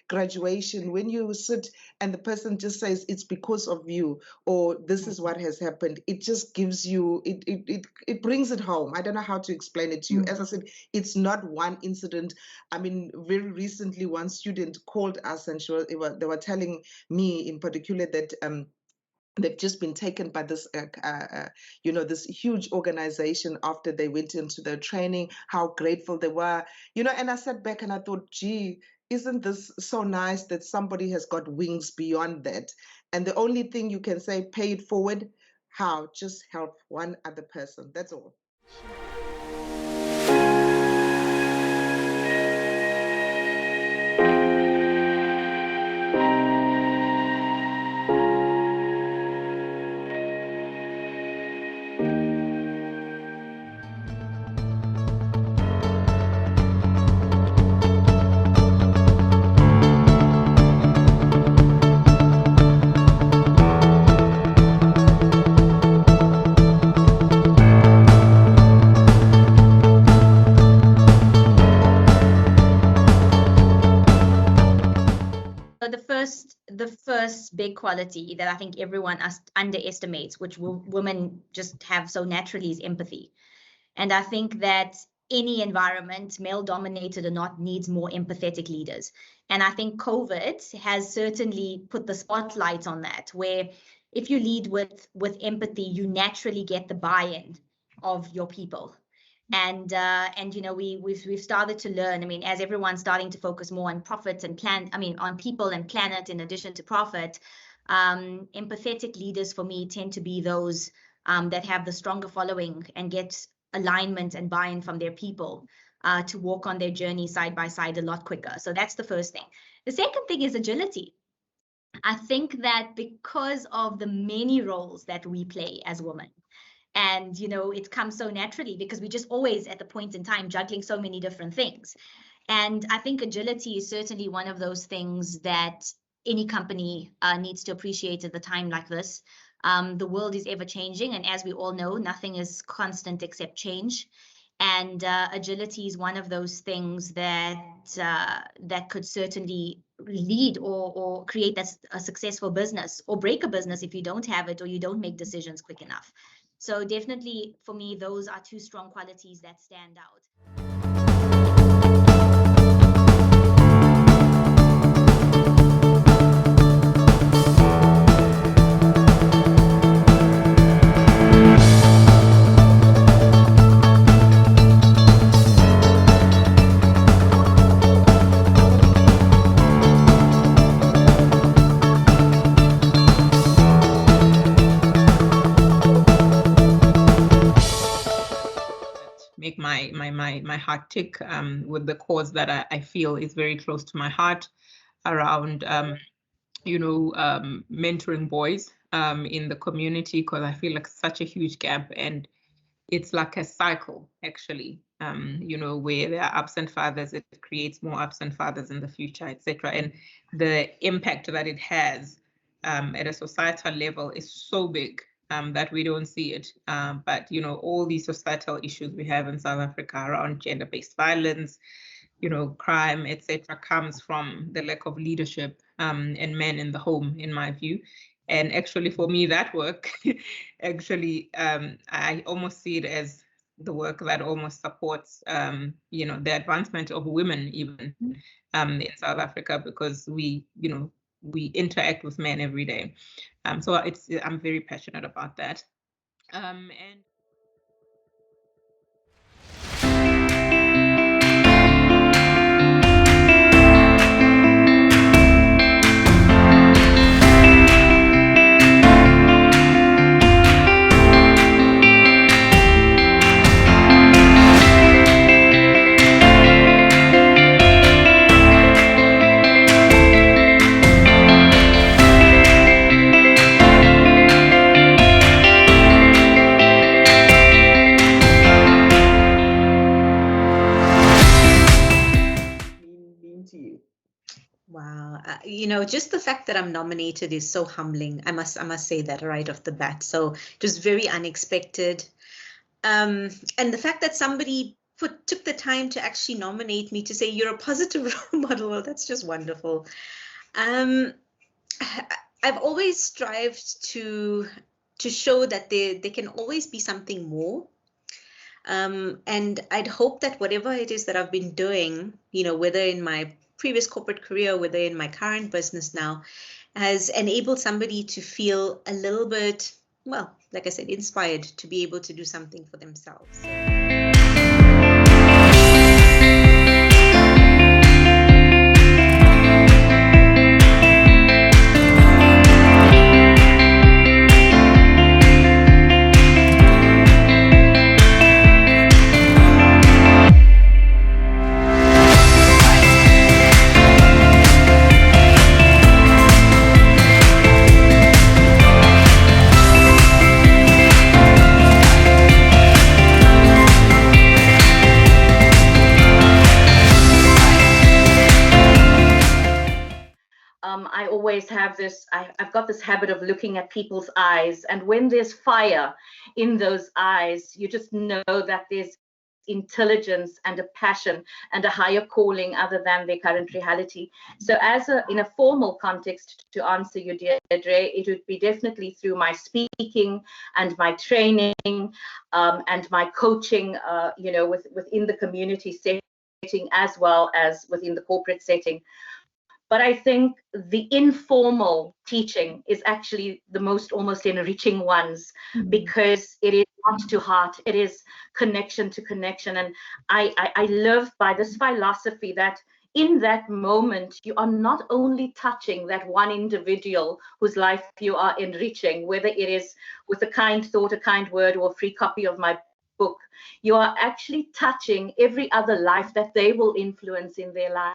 graduation, when you sit and the person just says it's because of you, or this is what has happened, it just gives you, it brings it home. I don't know how to explain it to you. As I said, it's not one incident. I mean, very recently, one student called us and they were telling me in particular that they've just been taken by this, this huge organization after they went into their training, how grateful they were, and I sat back and I thought, gee, isn't this so nice that somebody has got wings beyond that? And the only thing you can say, pay it forward. How? Just help one other person. That's all. The first big quality that I think everyone underestimates, which women just have so naturally, is empathy. And I think that any environment, male dominated or not, needs more empathetic leaders. And I think COVID has certainly put the spotlight on that, where if you lead with empathy, you naturally get the buy-in of your people. And we've started to learn, I mean, as everyone's starting to focus more on profit and on people and planet in addition to profit, empathetic leaders for me tend to be those that have the stronger following and get alignment and buy-in from their people to walk on their journey side by side a lot quicker. So that's the first thing. The second thing is agility. I think that because of the many roles that we play as women, and, it comes so naturally because we just always at the point in time juggling so many different things. And I think agility is certainly one of those things that any company needs to appreciate at the time like this. The world is ever changing. And as we all know, nothing is constant except change. And agility is one of those things that could certainly lead or create a successful business, or break a business if you don't have it or you don't make decisions quick enough. So definitely, for me, those are two strong qualities that stand out. Make my heart tick with the cause that I feel is very close to my heart around mentoring boys in the community, because I feel like such a huge gap, and it's like a cycle actually, where there are absent fathers, it creates more absent fathers in the future, etc. And the impact that it has at a societal level is so big that we don't see it. But, all these societal issues we have in South Africa around gender-based violence, crime, etc., comes from the lack of leadership and men in the home, in my view. And actually, for me, that work, actually, I almost see it as the work that almost supports, the advancement of women even in South Africa, because we interact with men every day. So I'm very passionate about that. And Wow, just the fact that I'm nominated is so humbling. I must say that right off the bat. So it was very unexpected, and the fact that somebody took the time to actually nominate me, to say you're a positive role model. Well, that's just wonderful. I've always strived to show that there can always be something more. And I'd hope that whatever it is that I've been doing, whether in my previous corporate career, whether in my current business now, has enabled somebody to feel a little bit, well, like I said, inspired to be able to do something for themselves. I always have this, I've got this habit of looking at people's eyes, and when there's fire in those eyes, you just know that there's intelligence and a passion and a higher calling other than their current reality. So in a formal context, to answer you, Deirdre, it would be definitely through my speaking and my training and my coaching, within the community setting as well as within the corporate setting. But I think the informal teaching is actually the most almost enriching ones, because it is heart to heart, it is connection to connection. And I live by this philosophy that in that moment, you are not only touching that one individual whose life you are enriching, whether it is with a kind thought, a kind word, or a free copy of my book, you are actually touching every other life that they will influence in their life.